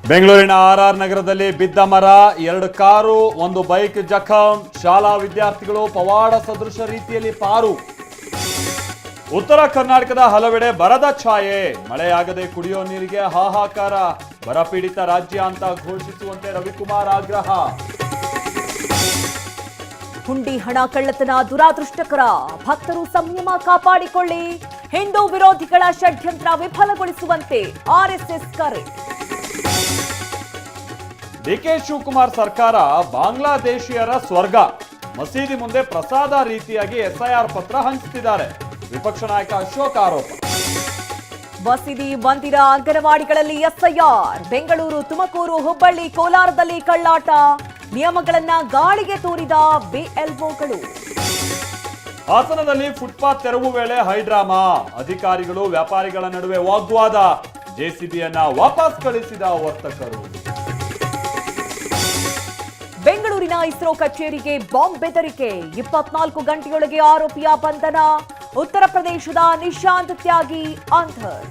ಬೆಂಗಳೂರಿನ ಆರ್ ನಗರದಲ್ಲಿ ಬಿದ್ದ ಮರ, 2 ಕಾರು, 1 ಬೈಕ್ ಜಖಂ. ಶಾಲಾ ವಿದ್ಯಾರ್ಥಿಗಳು ಪವಾಡ ಸದೃಶ ರೀತಿಯಲ್ಲಿ ಪಾರು. ಉತ್ತರ ಕರ್ನಾಟಕದ ಹಲವೆಡೆ ಬರದ ಛಾಯೆ. ಮಳೆಯಾಗದೆ ಕುಡಿಯೋ ನೀರಿಗೆ ಹಾಹಾಕಾರ. ಬರಪೀಡಿತ ರಾಜ್ಯ ಅಂತ ಘೋಷಿಸುವಂತೆ ರವಿಕುಮಾರ್ ಆಗ್ರಹ. ಹುಂಡಿ ಹಣ ಕಳ್ಳತನ ದುರಾದೃಷ್ಟಕರ. ಭಕ್ತರು ಸಂಯಮ ಕಾಪಾಡಿಕೊಳ್ಳಿ. ಹಿಂದೂ ವಿರೋಧಿಗಳ ಷಡ್ಯಂತ್ರ ವಿಫಲಗೊಳಿಸುವಂತೆ ಆರ್ಎಸ್ಎಸ್ ಕರೆ. ಡಿಕೆ ಶಿವಕುಮಾರ್ ಸರ್ಕಾರ ಬಾಂಗ್ಲಾದೇಶಿಯರ ಸ್ವರ್ಗ. ಮಸೀದಿ ಮುಂದೆ ಪ್ರಸಾದ ರೀತಿಯಾಗಿ ಎಸ್ಐಆರ್ ಪತ್ರ ಹಂಚುತ್ತಿದ್ದಾರೆ. ವಿಪಕ್ಷ ನಾಯಕ ಅಶೋಕ್ ಆರೋಪ. ಮಸೀದಿ ಮಂದಿರ ಅಂಗನವಾಡಿಗಳಲ್ಲಿ ಎಸ್ಐಆರ್. ಬೆಂಗಳೂರು, ತುಮಕೂರು, ಹುಬ್ಬಳ್ಳಿ, ಕೋಲಾರದಲ್ಲಿ ಕಳ್ಳಾಟ. ನಿಯಮಗಳನ್ನ ಗಾಳಿಗೆ ತೂರಿದ ಬಿಎಲ್ಒಗಳು. ಹಾಸನದಲ್ಲಿ ಫುಟ್ಪಾತ್ ತೆರವು ವೇಳೆ ಹೈಡ್ರಾಮಾ. ಅಧಿಕಾರಿಗಳು ವ್ಯಾಪಾರಿಗಳ ನಡುವೆ ವಾಗ್ವಾದ. ಜೆಸಿಬಿಯನ್ನ ವಾಪಸ್ ಕಳಿಸಿದ ವರ್ತಕರು. ಬೆಂಗಳೂರಿನ ಇಸ್ರೋ ಕಚೇರಿಗೆ ಬಾಂಬ್ ಬೆದರಿಕೆ. 24 ಗಂಟೆಯೊಳಗೆ ಆರೋಪಿಯ ಬಂಧನ. ಉತ್ತರ ಪ್ರದೇಶದ ನಿಶಾಂತ್ ತ್ಯಾಗಿ ಅಂಧರ್.